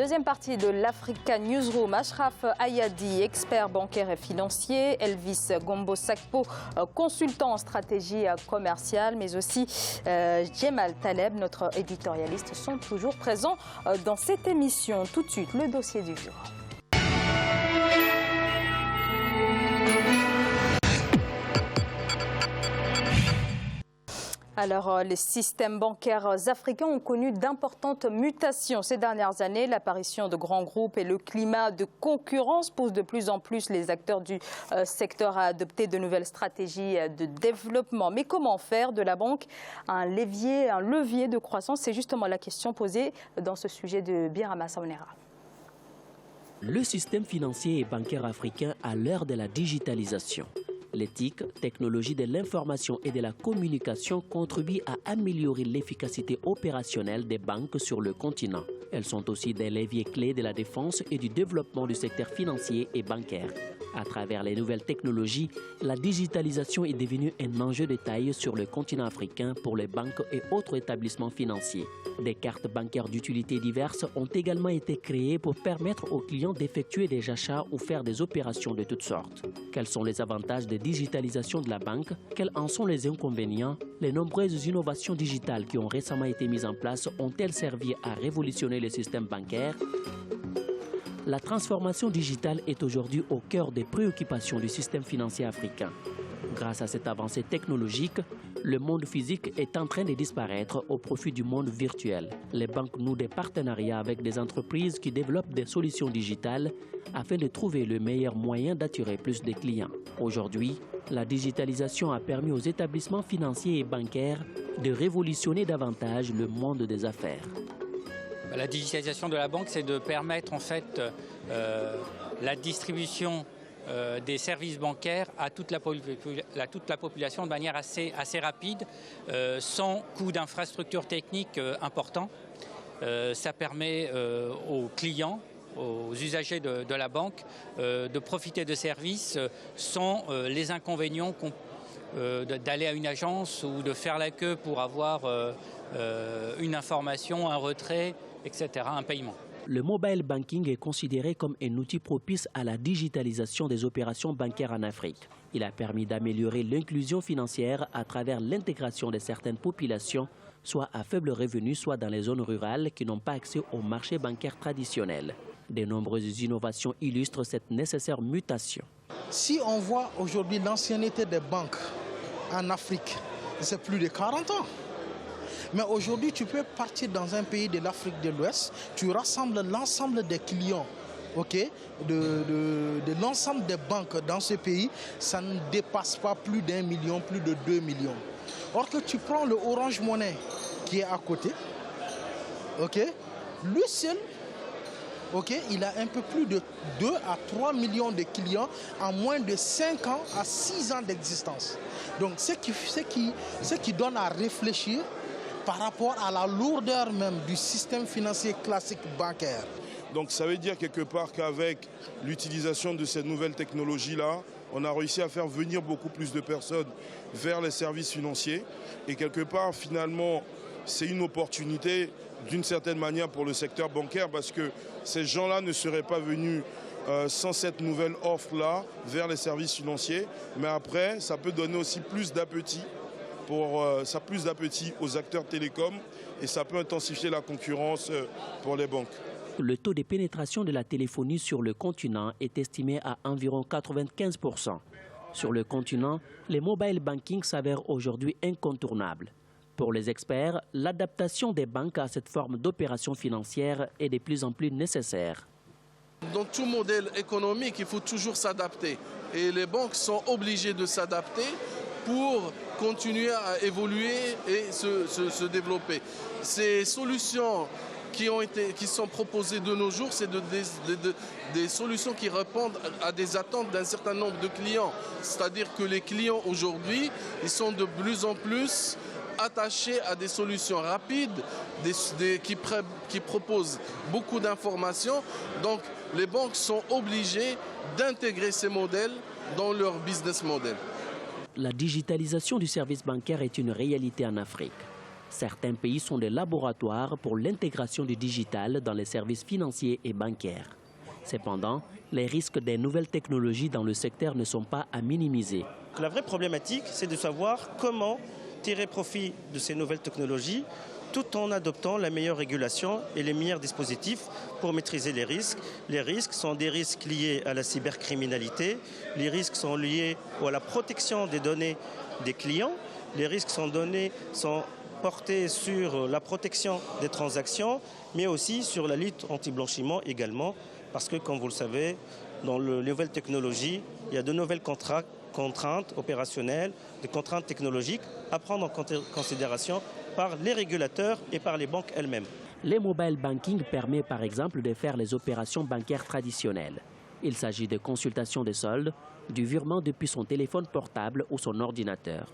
Deuxième partie de l'Africa Newsroom. Ashraf Ayadi, expert bancaire et financier. Elvis Gombo Sakpo, consultant en stratégie commerciale. Mais aussi Djemal Taleb, notre éditorialiste, sont toujours présents dans cette émission. Tout de suite, le dossier du jour. Alors, les systèmes bancaires africains ont connu d'importantes mutations ces dernières années. L'apparition de grands groupes et le climat de concurrence poussent de plus en plus les acteurs du secteur à adopter de nouvelles stratégies de développement. Mais comment faire de la banque un levier de croissance? C'est justement la question posée dans ce sujet de Birama Saonera. Le système financier et bancaire africain à l'heure de la digitalisation. L'éthique, technologie de l'information et de la communication contribuent à améliorer l'efficacité opérationnelle des banques sur le continent. Elles sont aussi des leviers clés de la défense et du développement du secteur financier et bancaire. À travers les nouvelles technologies, la digitalisation est devenue un enjeu de taille sur le continent africain pour les banques et autres établissements financiers. Des cartes bancaires d'utilité diverses ont également été créées pour permettre aux clients d'effectuer des achats ou faire des opérations de toutes sortes. Quels sont les avantages de digitalisation de la banque? Quels en sont les inconvénients? Les nombreuses innovations digitales qui ont récemment été mises en place ont-elles servi à révolutionner le système bancaire? La transformation digitale est aujourd'hui au cœur des préoccupations du système financier africain. Grâce à cette avancée technologique, le monde physique est en train de disparaître au profit du monde virtuel. Les banques nouent des partenariats avec des entreprises qui développent des solutions digitales afin de trouver le meilleur moyen d'attirer plus de clients. Aujourd'hui, la digitalisation a permis aux établissements financiers et bancaires de révolutionner davantage le monde des affaires. La digitalisation de la banque, c'est de permettre en fait la distribution des services bancaires à toute la population de manière assez rapide, sans coût d'infrastructure technique important. Ça permet aux clients, aux usagers de la banque, de profiter de services sans les inconvénients d'aller à une agence ou de faire la queue pour avoir une information, un retrait, etc., un paiement. Le mobile banking est considéré comme un outil propice à la digitalisation des opérations bancaires en Afrique. Il a permis d'améliorer l'inclusion financière à travers l'intégration de certaines populations, soit à faible revenu, soit dans les zones rurales qui n'ont pas accès au marché bancaire traditionnel. De nombreuses innovations illustrent cette nécessaire mutation. Si on voit aujourd'hui l'ancienneté des banques en Afrique, c'est plus de 40 ans. Mais aujourd'hui, tu peux partir dans un pays de l'Afrique de l'Ouest, tu rassembles l'ensemble des clients, de l'ensemble des banques dans ce pays, ça ne dépasse pas plus d'1 million, plus de 2 millions. Or que tu prends le Orange Money qui est à côté, lui seul, il a un peu plus de 2 à 3 millions de clients en moins de 5 ans à 6 ans d'existence. Donc ce qui donne à réfléchir par rapport à la lourdeur même du système financier classique bancaire. Donc ça veut dire quelque part qu'avec l'utilisation de cette nouvelle technologie-là, on a réussi à faire venir beaucoup plus de personnes vers les services financiers. Et quelque part, finalement, c'est une opportunité d'une certaine manière pour le secteur bancaire parce que ces gens-là ne seraient pas venus sans cette nouvelle offre-là vers les services financiers. Mais après, ça peut donner aussi plus d'appétit aux acteurs télécoms et ça peut intensifier la concurrence pour les banques. Le taux de pénétration de la téléphonie sur le continent est estimé à environ 95%. Sur le continent, les mobile banking s'avèrent aujourd'hui incontournables. Pour les experts, l'adaptation des banques à cette forme d'opération financière est de plus en plus nécessaire. Dans tout modèle économique, il faut toujours s'adapter. Et les banques sont obligées de s'adapter pour continuer à évoluer et se développer. Ces solutions qui sont proposées de nos jours, c'est des solutions qui répondent à des attentes d'un certain nombre de clients. C'est-à-dire que les clients aujourd'hui, ils sont de plus en plus attachés à des solutions rapides, qui proposent beaucoup d'informations. Donc les banques sont obligées d'intégrer ces modèles dans leur business model. La digitalisation du service bancaire est une réalité en Afrique. Certains pays sont des laboratoires pour l'intégration du digital dans les services financiers et bancaires. Cependant, les risques des nouvelles technologies dans le secteur ne sont pas à minimiser. La vraie problématique, c'est de savoir comment tirer profit de ces nouvelles technologies tout en adoptant la meilleure régulation et les meilleurs dispositifs pour maîtriser les risques. Les risques sont des risques liés à la cybercriminalité, les risques sont liés à la protection des données des clients, les risques sont portés sur la protection des transactions, mais aussi sur la lutte anti-blanchiment également, parce que, comme vous le savez, dans les nouvelles technologies, il y a de nouvelles contraintes opérationnelles, des contraintes technologiques à prendre en considération par les régulateurs et par les banques elles-mêmes. Les mobile banking permet par exemple de faire les opérations bancaires traditionnelles. Il s'agit de consultation des soldes, du virement depuis son téléphone portable ou son ordinateur.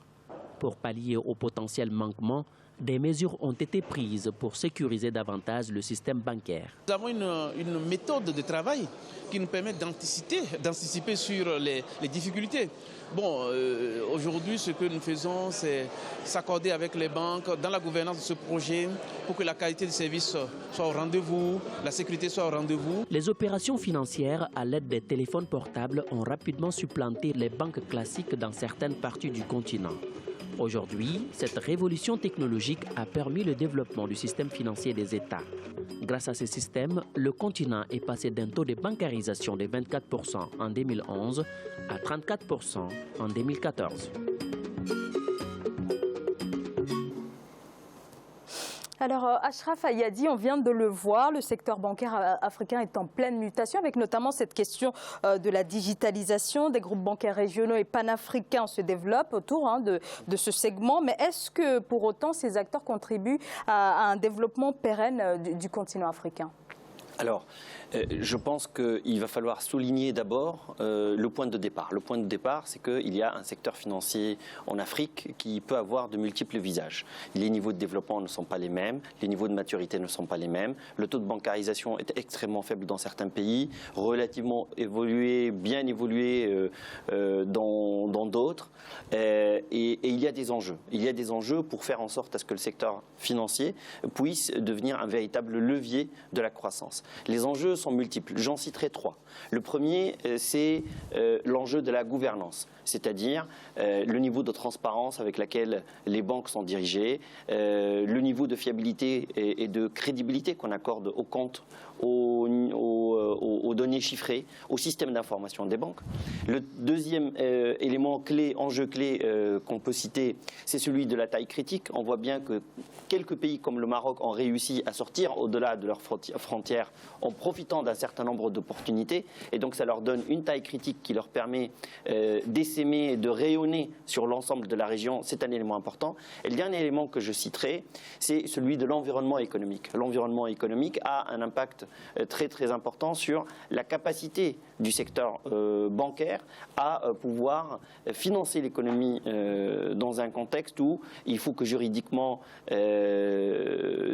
Pour pallier aux potentiels manquements, des mesures ont été prises pour sécuriser davantage le système bancaire. Nous avons une méthode de travail qui nous permet d'anticiper sur les difficultés. Bon, aujourd'hui, ce que nous faisons, c'est s'accorder avec les banques dans la gouvernance de ce projet pour que la qualité du service soit au rendez-vous, la sécurité soit au rendez-vous. Les opérations financières à l'aide des téléphones portables ont rapidement supplanté les banques classiques dans certaines parties du continent. Aujourd'hui, cette révolution technologique a permis le développement du système financier des États. Grâce à ces systèmes, le continent est passé d'un taux de bancarisation de 24% en 2011 à 34% en 2014. Alors, Achraf Hayyadi, on vient de le voir, le secteur bancaire africain est en pleine mutation, avec notamment cette question de la digitalisation. Des groupes bancaires régionaux et panafricains se développent autour de ce segment. Mais est-ce que, pour autant, ces acteurs contribuent à un développement pérenne du continent africain ? Alors, je pense qu'il va falloir souligner d'abord le point de départ. Le point de départ, c'est qu'il y a un secteur financier en Afrique qui peut avoir de multiples visages. Les niveaux de développement ne sont pas les mêmes, les niveaux de maturité ne sont pas les mêmes. Le taux de bancarisation est extrêmement faible dans certains pays, relativement bien évolué dans d'autres. Et il y a des enjeux. Il y a des enjeux pour faire en sorte à ce que le secteur financier puisse devenir un véritable levier de la croissance. Les enjeux sont multiples. J'en citerai trois. Le premier, c'est l'enjeu de la gouvernance, c'est-à-dire le niveau de transparence avec lequel les banques sont dirigées, le niveau de fiabilité et de crédibilité qu'on accorde aux comptes, aux données chiffrées, au système d'information des banques. Le deuxième élément clé, enjeu clé qu'on peut citer, c'est celui de la taille critique. On voit bien que quelques pays comme le Maroc ont réussi à sortir au-delà de leurs frontières en profitant d'un certain nombre d'opportunités. Et donc ça leur donne une taille critique qui leur permet d'essaimer et de rayonner sur l'ensemble de la région. C'est un élément important. Et le dernier élément que je citerai, c'est celui de l'environnement économique. L'environnement économique a un impact très très important sur la capacité du secteur bancaire à pouvoir financer l'économie dans un contexte où il faut que juridiquement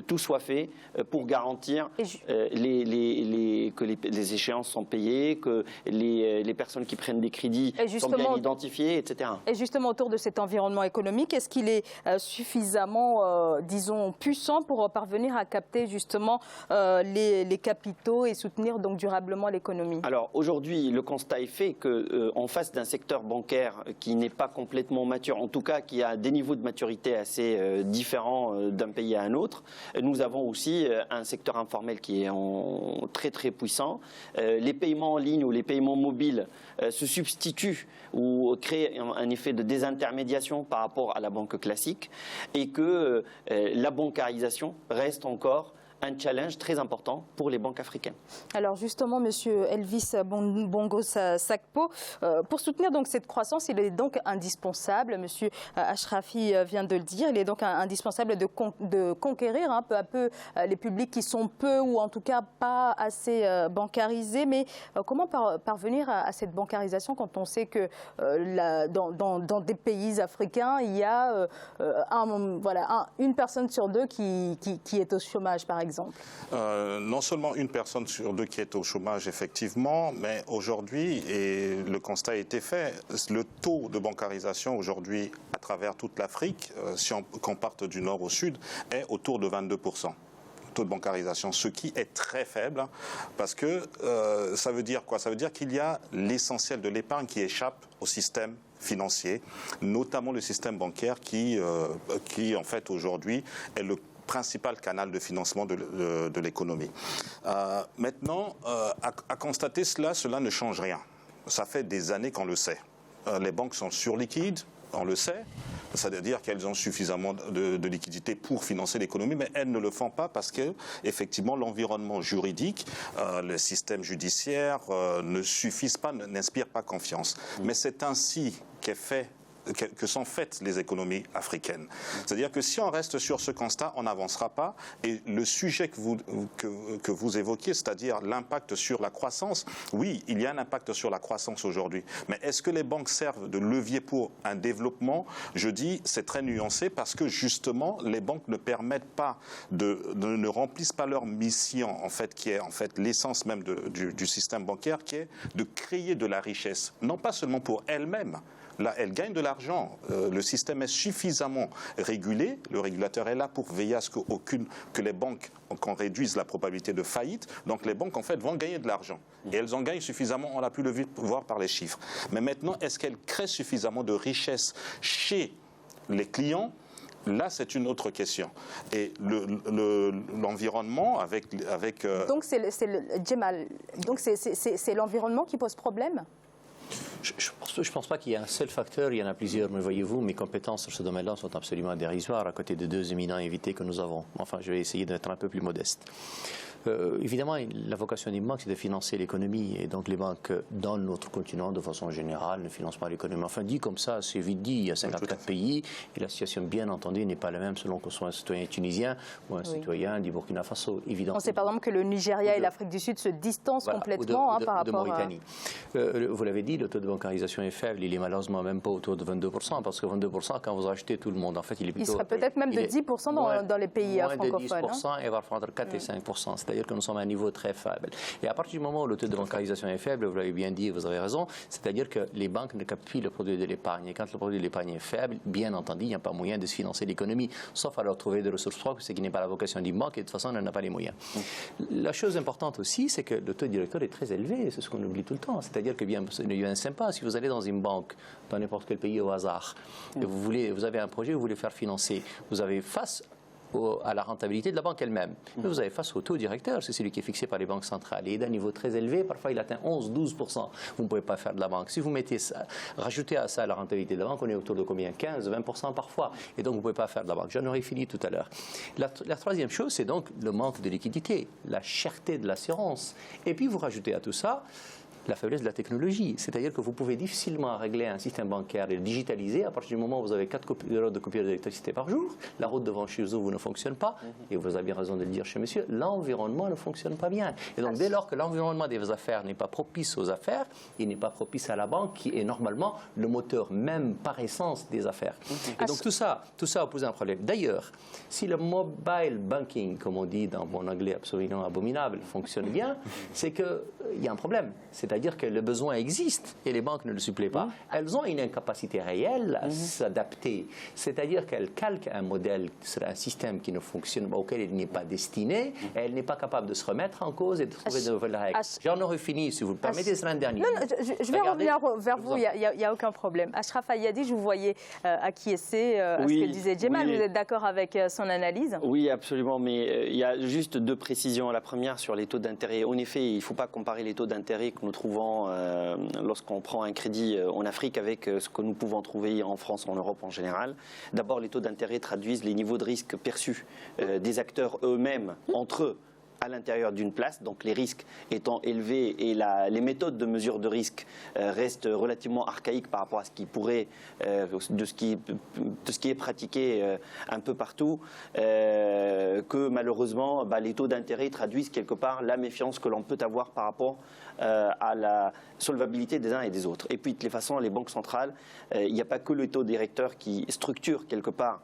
tout soit fait pour garantir que les échéances sont payées, que les personnes qui prennent des crédits sont bien identifiées, etc. Et justement, autour de cet environnement économique, est-ce qu'il est suffisamment, disons, puissant pour parvenir à capter justement les capitaux et soutenir donc durablement l'économie? Alors aujourd'hui, le constat est fait qu'en face d'un secteur bancaire qui n'est pas complètement mature, en tout cas qui a des niveaux de maturité assez différents d'un pays à un autre, nous avons aussi un secteur informel qui est très très puissant. Les paiements en ligne ou les paiements mobiles se substituent ou créent un effet de désintermédiation par rapport à la banque classique, et que la bancarisation reste encore un challenge très important pour les banques africaines. Alors justement, Monsieur Elvis Bongo Sakpo, pour soutenir donc cette croissance, il est donc indispensable, Monsieur Ashrafi vient de le dire, il est donc indispensable de conquérir peu à peu les publics qui sont peu ou en tout cas pas assez bancarisés. Mais comment parvenir à cette bancarisation quand on sait que dans des pays africains, il y a une personne sur deux qui est au chômage, par exemple? exemple? Non seulement une personne sur deux qui est au chômage, effectivement, mais aujourd'hui, et le constat a été fait, le taux de bancarisation aujourd'hui à travers toute l'Afrique, si on parte du nord au sud, est autour de 22%. Taux de bancarisation, ce qui est très faible, parce que ça veut dire quoi? Ça veut dire qu'il y a l'essentiel de l'épargne qui échappe au système financier, notamment le système bancaire qui en fait aujourd'hui est le principal canal de financement de l'économie. Maintenant, à constater cela ne change rien. Ça fait des années qu'on le sait. Les banques sont surliquides, on le sait. C'est-à-dire qu'elles ont suffisamment de liquidités pour financer l'économie, mais elles ne le font pas parce que, effectivement, l'environnement juridique, le système judiciaire ne suffisent pas, n'inspirent pas confiance. Mais c'est ainsi que sont faites les économies africaines. C'est-à-dire que si on reste sur ce constat, on n'avancera pas. Et le sujet que vous évoquiez, c'est-à-dire l'impact sur la croissance, oui, il y a un impact sur la croissance aujourd'hui. Mais est-ce que les banques servent de levier pour un développement? Je dis, c'est très nuancé parce que justement, les banques ne permettent pas ne remplissent pas leur mission, en fait, qui est en fait l'essence même du système bancaire, qui est de créer de la richesse, non pas seulement pour elles-mêmes. Là, elles gagnent de l'argent. Le système est suffisamment régulé. Le régulateur est là pour veiller à ce que les banques, qu'on réduise la probabilité de faillite. Donc les banques, en fait, vont gagner de l'argent. Et elles en gagnent suffisamment, on a pu le voir par les chiffres. Mais maintenant, est-ce qu'elles créent suffisamment de richesse chez les clients? Là, c'est une autre question. Et l'environnement avec Donc, Djemal, donc c'est l'environnement qui pose problème? Je ne pense pas qu'il y ait un seul facteur, il y en a plusieurs, mais voyez-vous, mes compétences sur ce domaine-là sont absolument dérisoires à côté de deux éminents invités que nous avons. Enfin, je vais essayer d'être un peu plus modeste. Évidemment, la vocation des banques, c'est de financer l'économie. Et donc, les banques, dans notre continent, de façon générale, ne financent pas l'économie. Enfin, dit comme ça, c'est vite dit. Il y a 54 pays. Et la situation, bien entendu, n'est pas la même selon qu'on soit un citoyen tunisien ou un citoyen du Burkina Faso, évidemment. On sait par exemple que le Nigeria et l'Afrique du Sud se distancent complètement par rapport Mauritanie. Vous l'avez dit, le taux de bancarisation est faible. Il est malheureusement même pas autour de 22%. Parce que 22%, quand vous achetez tout le monde, en fait, il est plutôt... Il serait peut-être même de 10% dans les pays francophones. Moins de 10% et parfois entre 4 et 5%. C'est-à-dire que nous sommes à un niveau très faible. Et à partir du moment où le taux de bancarisation est faible, vous l'avez bien dit, vous avez raison, c'est-à-dire que les banques ne captent plus le produit de l'épargne. Et quand le produit de l'épargne est faible, bien entendu, il n'y a pas moyen de se financer l'économie, sauf à leur trouver des ressources propres, ce qui n'est pas la vocation d'une banque, et de toute façon, elle n'a pas les moyens. La chose importante aussi, c'est que le taux directeur est très élevé, c'est ce qu'on oublie tout le temps. C'est-à-dire que bien sympa, si vous allez dans une banque, dans n'importe quel pays au hasard, et vous avez un projet, vous voulez faire financer, vous avez face à la rentabilité de la banque elle-même. Mais vous avez face au taux directeur, c'est celui qui est fixé par les banques centrales. Et d'un niveau très élevé, parfois il atteint 11-12%. Vous ne pouvez pas faire de la banque. Si vous mettez ça, rajoutez à ça la rentabilité de la banque, on est autour de combien? 15-20% parfois. Et donc vous ne pouvez pas faire de la banque. J'en aurais fini tout à l'heure. La troisième chose, c'est donc le manque de liquidité, la cherté de l'assurance. Et puis vous rajoutez à tout ça la faiblesse de la technologie. C'est-à-dire que vous pouvez difficilement régler un système bancaire et le digitaliser à partir du moment où vous avez 4 euros de coupure d'électricité par jour. La route devant chez vous ne fonctionne pas. Et vous avez bien raison de le dire chez monsieur, l'environnement ne fonctionne pas bien. Et donc, dès lors que l'environnement des affaires n'est pas propice aux affaires, il n'est pas propice à la banque, qui est normalement le moteur même par essence des affaires. Et donc, tout ça pose un problème. D'ailleurs, si le mobile banking, comme on dit dans mon anglais absolument abominable, fonctionne bien, c'est qu'il y a un problème. C'est-à-dire que le besoin existe et les banques ne le suppléent pas. Elles ont une incapacité réelle à s'adapter. C'est-à-dire qu'elles calquent un modèle sur un système qui ne fonctionne pas, auquel il n'est pas destiné, et elle n'est pas capable de se remettre en cause et de trouver de nouvelles règles. J'en aurais fini, si vous le permettez, c'est l'an dernier. Non, je vais revenir vers vous, il n'y a aucun problème. Achraf Haïadi, je vous voyais acquiescer à ce que disait Djemal. Vous êtes d'accord avec son analyse? Oui, absolument, mais il y a juste deux précisions. La première, sur les taux d'intérêt. En effet, il ne faut pas comparer les taux d'intérêt que nous trouvons lorsqu'on prend un crédit en Afrique avec ce que nous pouvons trouver en France, en Europe en général. D'abord, les taux d'intérêt traduisent les niveaux de risque perçus des acteurs eux-mêmes, entre eux, à l'intérieur d'une place, donc les risques étant élevés et les méthodes de mesure de risque restent relativement archaïques par rapport à ce qui pourrait, de ce qui est pratiqué un peu partout, que malheureusement les taux d'intérêt traduisent quelque part la méfiance que l'on peut avoir par rapport à la solvabilité des uns et des autres. Et puis de toutes les façons, les banques centrales, il n'y a pas que le taux directeur qui structure quelque part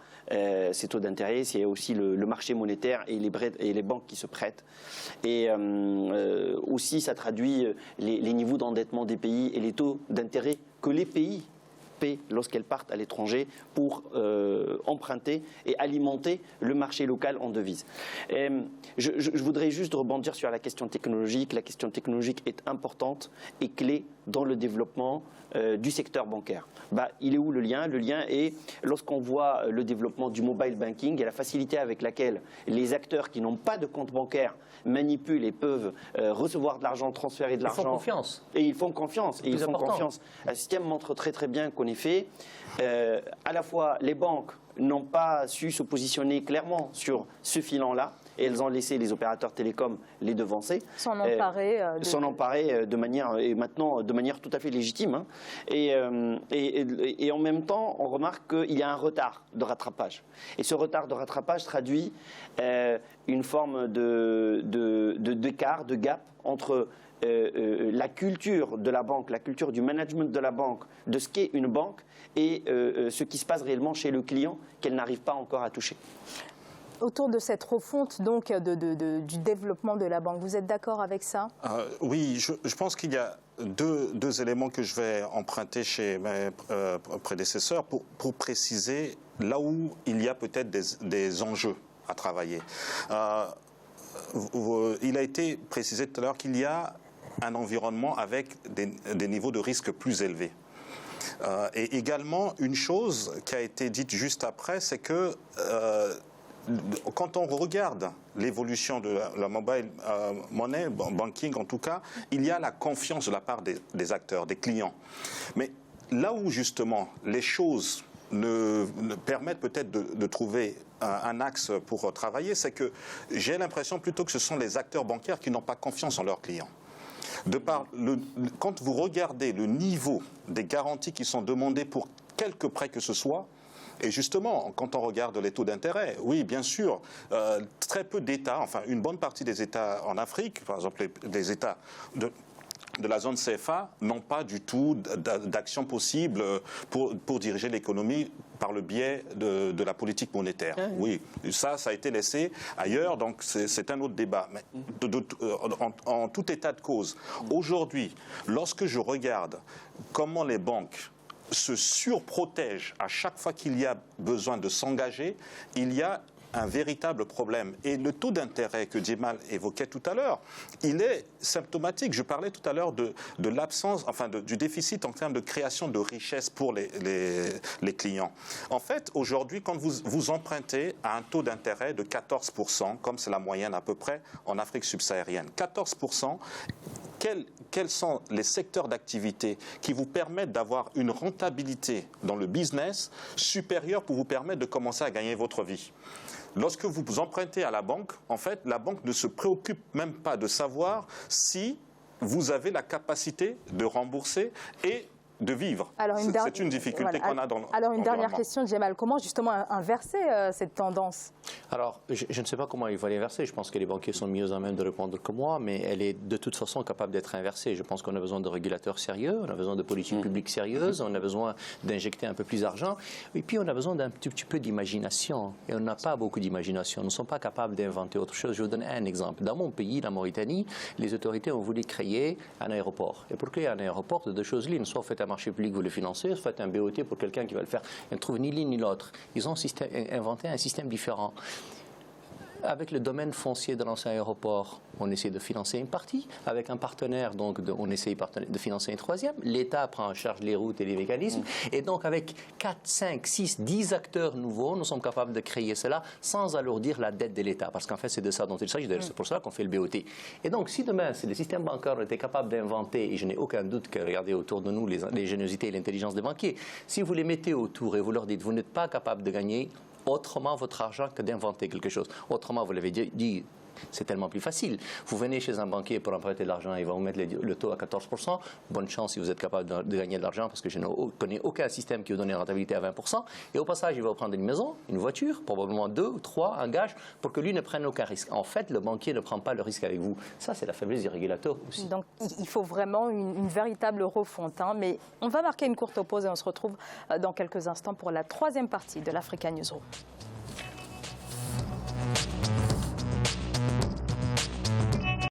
ces taux d'intérêt, il y a aussi le marché monétaire et les banques qui se prêtent. Et aussi, ça traduit les niveaux d'endettement des pays et les taux d'intérêt que les pays paient lorsqu'elles partent à l'étranger pour emprunter et alimenter le marché local en devises. Je voudrais juste rebondir sur la question technologique. La question technologique est importante et clé dans le développement du secteur bancaire. Il est où le lien? Le lien est lorsqu'on voit le développement du mobile banking et la facilité avec laquelle les acteurs qui n'ont pas de compte bancaire manipulent et peuvent recevoir de l'argent, transférer de l'argent. Ils font confiance. Et ils font confiance. Et ils font confiance. Le système montre très très bien qu'en effet, à la fois les banques n'ont pas su se positionner clairement sur ce filon-là et elles ont laissé les opérateurs télécoms les devancer. S'en emparer. S'en emparer de manière, et maintenant de manière tout à fait légitime. Hein. Et en même temps, on remarque qu'il y a un retard de rattrapage. Et ce retard de rattrapage traduit une forme d'écart, de gap entre la culture de la banque, la culture du management de la banque, de ce qu'est une banque et ce qui se passe réellement chez le client qu'elle n'arrive pas encore à toucher. Autour de cette refonte donc, du développement de la banque, vous êtes d'accord avec ça? Oui, je pense qu'il y a deux éléments que je vais emprunter chez mes prédécesseurs pour préciser là où il y a peut-être des enjeux à travailler. Il a été précisé tout à l'heure qu'il y a un environnement avec des niveaux de risque plus élevés. Et également, une chose qui a été dite juste après, c'est que quand on regarde l'évolution de la mobile money, banking en tout cas, il y a la confiance de la part des acteurs, des clients. Mais là où justement les choses ne permettent peut-être de trouver un axe pour travailler, c'est que j'ai l'impression plutôt que ce sont les acteurs bancaires qui n'ont pas confiance en leurs clients. Quand vous regardez le niveau des garanties qui sont demandées pour quelque prêt que ce soit, et justement, quand on regarde les taux d'intérêt, oui, bien sûr, très peu d'États, enfin une bonne partie des États en Afrique, par exemple les États de la zone CFA, n'ont pas du tout d'action possible pour diriger l'économie par le biais de la politique monétaire. Oui, ça a été laissé ailleurs, donc c'est un autre débat. Mais en tout état de cause, aujourd'hui, lorsque je regarde comment les banques se surprotègent à chaque fois qu'il y a besoin de s'engager, il y a un véritable problème. Et le taux d'intérêt que Djemal évoquait tout à l'heure, il est symptomatique. Je parlais tout à l'heure de l'absence, enfin du déficit en termes de création de richesse pour les clients. En fait, aujourd'hui, quand vous empruntez à un taux d'intérêt de 14%, comme c'est la moyenne à peu près en Afrique subsaharienne, 14%, quels sont les secteurs d'activité qui vous permettent d'avoir une rentabilité dans le business supérieure pour vous permettre de commencer à gagner votre vie? Lorsque vous empruntez à la banque, en fait, la banque ne se préoccupe même pas de savoir si vous avez la capacité de rembourser et de vivre. C'est une difficulté qu'on a dans Alors une dernière question, Djemal, comment justement inverser cette tendance? Alors, je ne sais pas comment il va l'inverser. Je pense que les banquiers sont mieux à même de répondre que moi, mais elle est de toute façon capable d'être inversée. Je pense qu'on a besoin de régulateurs sérieux, on a besoin de politiques publiques sérieuses, on a besoin d'injecter un peu plus d'argent, et puis on a besoin d'un petit peu d'imagination. Et on n'a pas beaucoup d'imagination. Nous ne sommes pas capables d'inventer autre chose. Je vous donne un exemple. Dans mon pays, la Mauritanie, les autorités ont voulu créer un aéroport. Et pour créer un aéroport, de deux choses l'une, soit faites un marché public, vous le financez, soit faites un BOT pour quelqu'un qui va le faire. Ils ne trouvent ni l'une ni l'autre. Ils ont inventé un système différent. Avec le domaine foncier de l'ancien aéroport, on essaie de financer une partie. Avec un partenaire, donc on essaie de financer une troisième. L'État prend en charge les routes et les mécanismes. Et donc avec 4, 5, 6, 10 acteurs nouveaux, nous sommes capables de créer cela sans alourdir la dette de l'État. Parce qu'en fait, c'est de ça dont il s'agit. C'est pour ça qu'on fait le BOT. Et donc, si demain, si le système bancaire était capable d'inventer, et je n'ai aucun doute que, regardez autour de nous, l'ingéniosité et l'intelligence des banquiers, si vous les mettez autour et vous leur dites, vous n'êtes pas capable de gagner autrement votre argent que d'inventer quelque chose. Autrement, vous l'avez dit, C'est tellement plus facile. Vous venez chez un banquier pour emprunter de l'argent, il va vous mettre le taux à 14%. Bonne chance si vous êtes capable de gagner de l'argent, parce que je ne connais aucun système qui vous donne une rentabilité à 20%. Et au passage, il va vous prendre une maison, une voiture, probablement 2 ou 3, un gage, pour que lui ne prenne aucun risque. En fait, le banquier ne prend pas le risque avec vous. Ça, c'est la faiblesse du régulateur aussi. Donc, il faut vraiment une véritable refonte. Hein. Mais on va marquer une courte pause et on se retrouve dans quelques instants pour la troisième partie de l'Africa Newsroom.